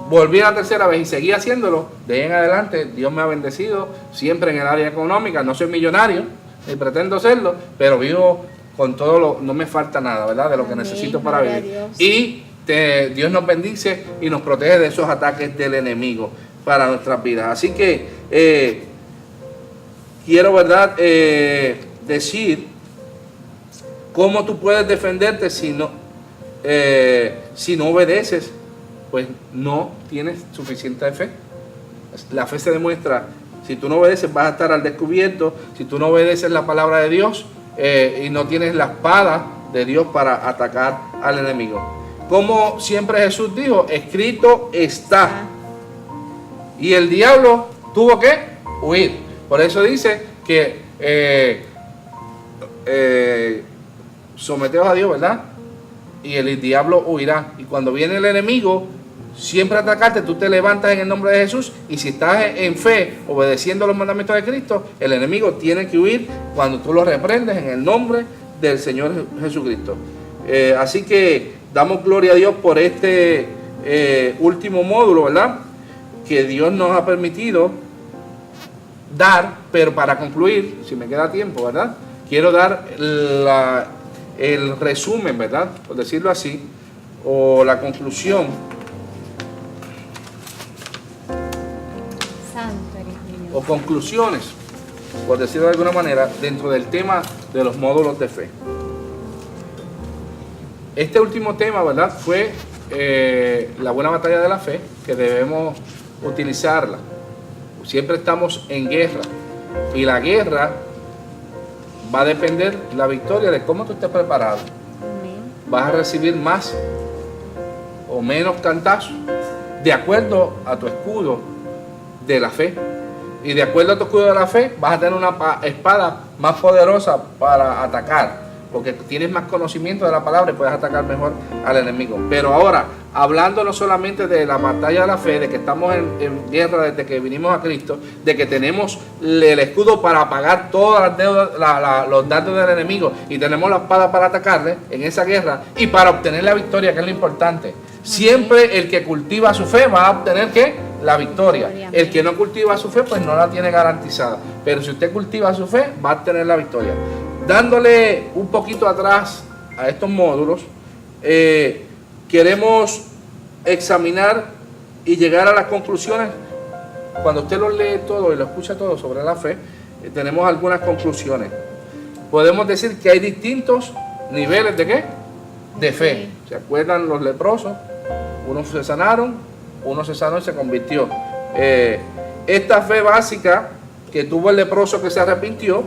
volví a la tercera vez y seguí haciéndolo, de ahí en adelante, Dios me ha bendecido, siempre en el área económica. No soy millonario, ni pretendo serlo, pero vivo con todo lo, no me falta nada, ¿verdad? De lo que Amén, necesito para gloria a vivir. Dios. Y Dios nos bendice y nos protege de esos ataques del enemigo para nuestras vidas. Así que quiero, ¿verdad?, decir cómo tú puedes defenderte si no obedeces, pues no tienes suficiente fe. La fe se demuestra, si tú no obedeces vas a estar al descubierto, si tú no obedeces la palabra de Dios y no tienes la espada de Dios para atacar al enemigo. Como siempre Jesús dijo, escrito está. Y el diablo tuvo que huir. Por eso dice que someteos a Dios, ¿verdad? Y el diablo huirá. Y cuando viene el enemigo, siempre a atacarte, tú te levantas en el nombre de Jesús. Y si estás en fe, obedeciendo los mandamientos de Cristo, el enemigo tiene que huir cuando tú lo reprendes en el nombre del Señor Jesucristo. Así que damos gloria a Dios por este último módulo, ¿verdad?, que Dios nos ha permitido dar. Pero para concluir, si me queda tiempo, ¿verdad?, quiero dar el resumen, ¿verdad?, por decirlo así, o la conclusión. Santo eres Dios. O conclusiones, por decirlo de alguna manera, dentro del tema de los módulos de fe. Este último tema, ¿verdad?, fue la buena batalla de la fe, que debemos utilizarla. Siempre estamos en guerra, y la guerra va a depender la victoria de cómo tú estés preparado. Amén. Vas a recibir más o menos cantazos de acuerdo a tu escudo de la fe. Y de acuerdo a tu escudo de la fe, vas a tener una espada más poderosa para atacar, porque tienes más conocimiento de la palabra y puedes atacar mejor al enemigo. Pero ahora, hablando no solamente de la batalla de la fe, de que estamos en guerra desde que vinimos a Cristo, de que tenemos el escudo para apagar todas las deudas, los dardos del enemigo, y tenemos la espada para atacarle en esa guerra y para obtener la victoria, que es lo importante. Siempre el que cultiva su fe va a obtener, ¿qué?, la victoria. El que no cultiva su fe, pues no la tiene garantizada. Pero si usted cultiva su fe, va a tener la victoria. Dándole un poquito atrás a estos módulos, queremos examinar y llegar a las conclusiones. Cuando usted lo lee todo y lo escucha todo sobre la fe, tenemos algunas conclusiones. Podemos decir que hay distintos niveles de ¿qué? De fe. ¿Se acuerdan los leprosos? Unos se sanaron, uno se sanó y se convirtió. Esta fe básica que tuvo el leproso que se arrepintió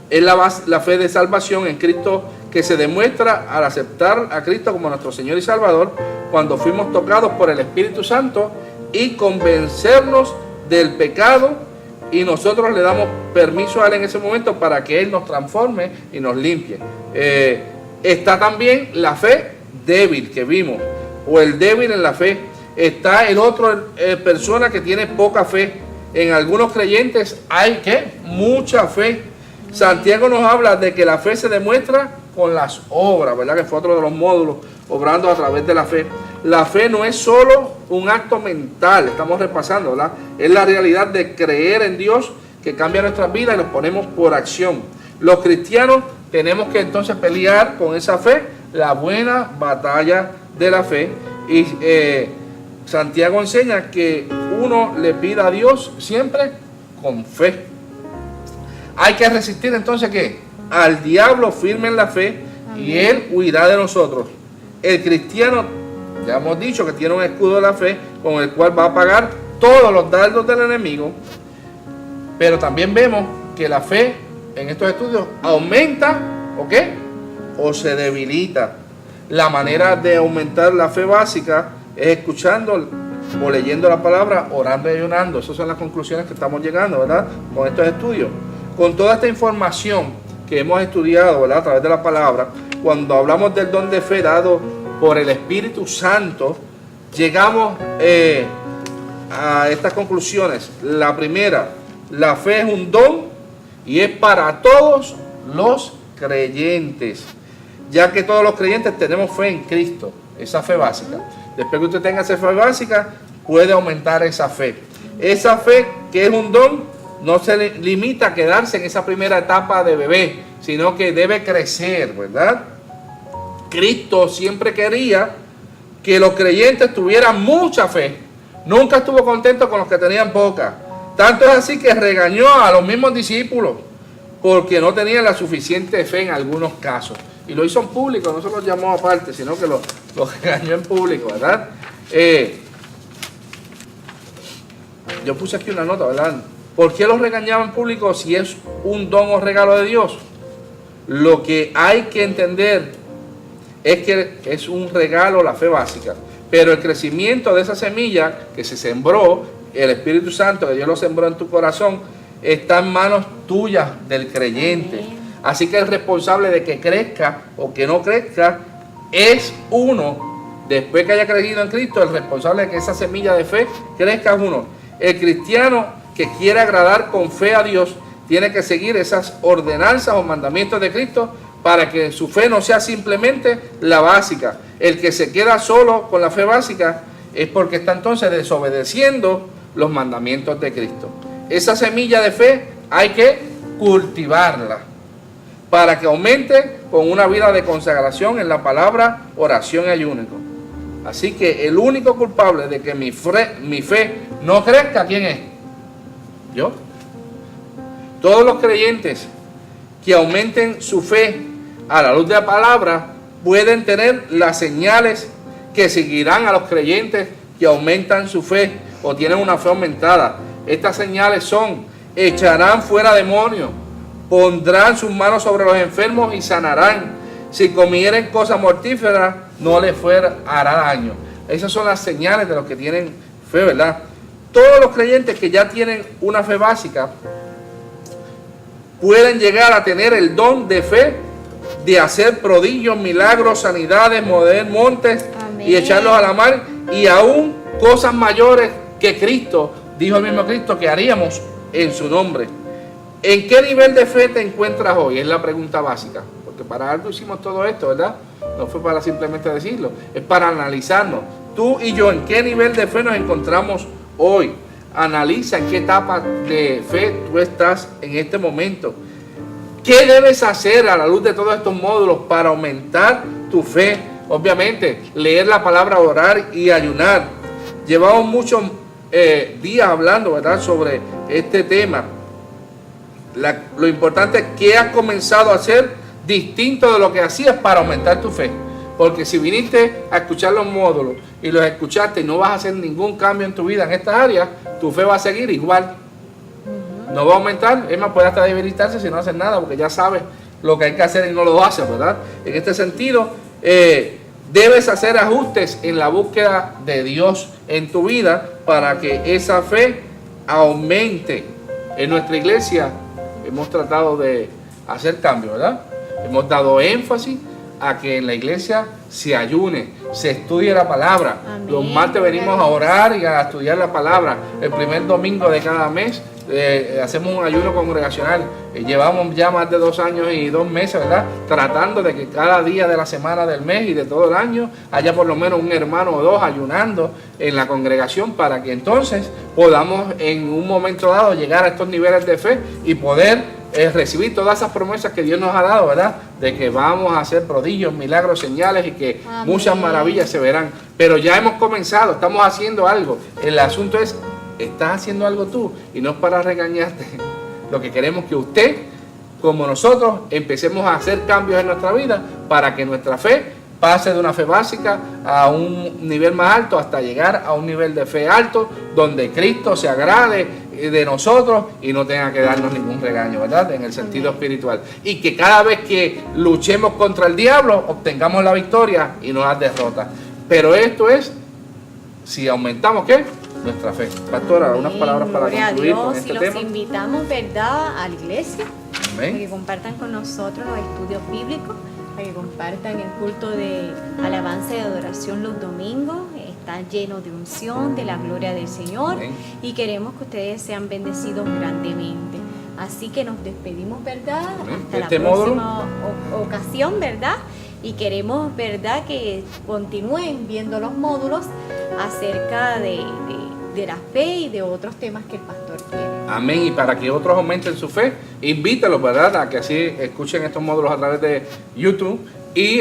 es la fe de salvación en Cristo, que se demuestra al aceptar a Cristo como nuestro Señor y Salvador, cuando fuimos tocados por el Espíritu Santo y convencernos del pecado, y nosotros le damos permiso a Él en ese momento para que Él nos transforme y nos limpie. Está también la fe débil que vimos, o el débil en la fe. Está el otro persona que tiene poca fe. En algunos creyentes hay ¿qué? Mucha fe. Santiago nos habla de que la fe se demuestra con las obras, ¿verdad?, que fue otro de los módulos, obrando a través de la fe. La fe no es solo un acto mental, estamos repasando, ¿verdad? Es la realidad de creer en Dios que cambia nuestras vidas y nos ponemos por acción. Los cristianos tenemos que entonces pelear con esa fe, la buena batalla de la fe. Y Santiago enseña que uno le pida a Dios siempre con fe. Hay que resistir entonces ¿qué? Al diablo firme en la fe. Amén. Y él huirá de nosotros. El cristiano, ya hemos dicho que tiene un escudo de la fe con el cual va a apagar todos los dardos del enemigo. Pero también vemos que la fe en estos estudios aumenta ¿o qué? O se debilita. La manera de aumentar la fe básica es escuchando o leyendo la palabra, orando y ayunando. Esas son las conclusiones que estamos llegando, ¿verdad?, con estos estudios. Con toda esta información que hemos estudiado, ¿verdad?, a través de la palabra, cuando hablamos del don de fe dado por el Espíritu Santo, llegamos a estas conclusiones. La primera, la fe es un don y es para todos los creyentes, ya que todos los creyentes tenemos fe en Cristo, esa fe básica. Después que usted tenga esa fe básica, puede aumentar esa fe. Esa fe que es un don no se limita a quedarse en esa primera etapa de bebé, sino que debe crecer, ¿verdad? Cristo siempre quería que los creyentes tuvieran mucha fe. Nunca estuvo contento con los que tenían poca. Tanto es así que regañó a los mismos discípulos porque no tenían la suficiente fe en algunos casos. Y lo hizo en público, no se los llamó aparte, sino que lo regañó en público, ¿verdad? Yo puse aquí una nota, ¿verdad? ¿Por qué los regañaba en público si es un don o regalo de Dios? Lo que hay que entender es que es un regalo la fe básica, pero el crecimiento de esa semilla que se sembró, el Espíritu Santo, que Dios lo sembró en tu corazón, está en manos tuyas del creyente. Así que el responsable de que crezca o que no crezca es uno. Después que haya crecido en Cristo, el responsable de que esa semilla de fe crezca es uno. El cristiano que quiere agradar con fe a Dios tiene que seguir esas ordenanzas o mandamientos de Cristo para que su fe no sea simplemente la básica. El que se queda solo con la fe básica es porque está entonces desobedeciendo los mandamientos de Cristo. Esa semilla de fe hay que cultivarla para que aumente con una vida de consagración en la palabra, oración y ayuno. Así que el único culpable de que mi fe no crezca, ¿quién es? Yo. Todos los creyentes que aumenten su fe a la luz de la palabra pueden tener las señales que seguirán a los creyentes que aumentan su fe o tienen una fe aumentada. Estas señales son: echarán fuera demonios, pondrán sus manos sobre los enfermos y sanarán. Si comieren cosas mortíferas, no les hará daño. Esas son las señales de los que tienen fe, ¿verdad? Todos los creyentes que ya tienen una fe básica pueden llegar a tener el don de fe de hacer prodigios, milagros, sanidades, mover montes. Amén. Y echarlos a la mar, y aún cosas mayores que Cristo, dijo el mismo Cristo, que haríamos en su nombre. ¿En qué nivel de fe te encuentras hoy? Es la pregunta básica, porque para algo hicimos todo esto, ¿verdad? No fue para simplemente decirlo, es para analizarnos. Tú y yo, ¿en qué nivel de fe nos encontramos hoy? Analiza en qué etapa de fe tú estás en este momento. ¿Qué debes hacer a la luz de todos estos módulos para aumentar tu fe? Obviamente, leer la palabra, orar y ayunar. Llevamos muchos días hablando, ¿verdad?, sobre este tema. Lo importante es que has comenzado a hacer distinto de lo que hacías para aumentar tu fe. Porque si viniste a escuchar los módulos y los escuchaste y no vas a hacer ningún cambio en tu vida en estas áreas, tu fe va a seguir igual. No va a aumentar, es más, puede hasta debilitarse si no haces nada, porque ya sabes lo que hay que hacer y no lo haces, ¿verdad? En este sentido, debes hacer ajustes en la búsqueda de Dios en tu vida para que esa fe aumente. En nuestra iglesia hemos tratado de hacer cambios, ¿verdad? Hemos dado énfasis a que en la iglesia se ayune, se estudie la palabra. Amén. Los martes venimos a orar y a estudiar la palabra. El primer domingo de cada mes hacemos un ayuno congregacional. Llevamos ya más de 2 años y 2 meses, ¿verdad?, tratando de que cada día de la semana, del mes y de todo el año haya por lo menos un hermano o 2 ayunando en la congregación, para que entonces podamos en un momento dado llegar a estos niveles de fe y poder recibir todas esas promesas que Dios nos ha dado, ¿verdad?, de que vamos a hacer prodigios, milagros, señales y que Amén. Muchas maravillas se verán. Pero ya hemos comenzado, estamos haciendo algo. El asunto es: ¿estás haciendo algo tú? Y no es para regañarte. Lo que queremos es que usted, como nosotros, empecemos a hacer cambios en nuestra vida para que nuestra fe pase de una fe básica a un nivel más alto, hasta llegar a un nivel de fe alto, donde Cristo se agrade de nosotros y no tenga que darnos ningún regaño, ¿verdad?, en el sentido espiritual. Y que cada vez que luchemos contra el diablo, obtengamos la victoria y no las derrotas. Pero esto es si aumentamos, ¿qué?, nuestra fe. Pastora, unas palabras para concluir con este tema. Los invitamos, ¿verdad?, a la iglesia. Amén. Para que compartan con nosotros los estudios bíblicos, para que compartan el culto de alabanza y adoración los domingos. Está lleno de unción, de la gloria del Señor. Amén. Y queremos que ustedes sean bendecidos grandemente. Así que nos despedimos, ¿verdad? Amén. Hasta la próxima ocasión, ¿verdad? Y queremos, ¿verdad?, que continúen viendo los módulos acerca de la fe y de otros temas que el pastor tiene. Amén. Y para que otros aumenten su fe, invítalos, ¿verdad?, a que así escuchen estos módulos a través de YouTube. Y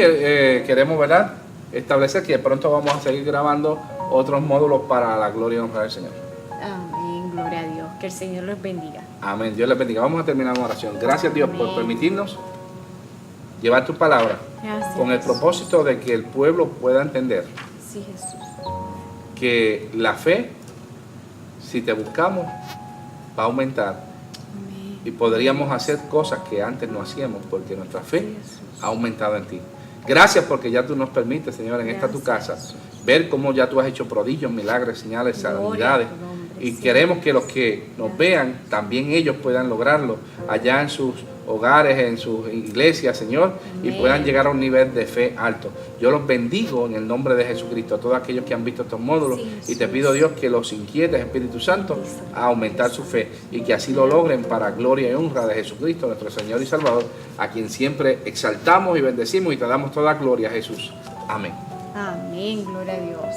queremos, ¿verdad?, establecer que pronto vamos a seguir grabando otros módulos para la gloria y honra del Señor. Amén, gloria a Dios. Que el Señor los bendiga. Amén. Dios les bendiga. Vamos a terminar una oración. Gracias, Dios, por Amén. permitirnos llevar tu palabra Gracias, con el Jesús. propósito de que el pueblo pueda entender Sí, Jesús. que la fe, si te buscamos, va a aumentar Amén. y podríamos hacer cosas que antes no hacíamos porque nuestra fe Sí, Jesús. ha aumentado en ti. Gracias porque ya tú nos permites, Señor, en esta tu casa, Gracias, Jesús. ver cómo ya tú has hecho prodigios, milagros, señales, Gloria sanidades. a tu nombre, Y sí. queremos que los que nos vean, también ellos puedan lograrlo allá en sus hogares, en sus iglesias, Señor, y Amén. puedan llegar a un nivel de fe alto. Yo los bendigo en el nombre de Jesucristo, a todos aquellos que han visto estos módulos, Sí, y te Jesús. pido, Dios, que los inquietes, Espíritu Santo, a aumentar su fe y que así lo logren para gloria y honra de Jesucristo, nuestro Señor y Salvador, a quien siempre exaltamos y bendecimos y te damos toda gloria, Jesús. Amén. Amén, gloria a Dios.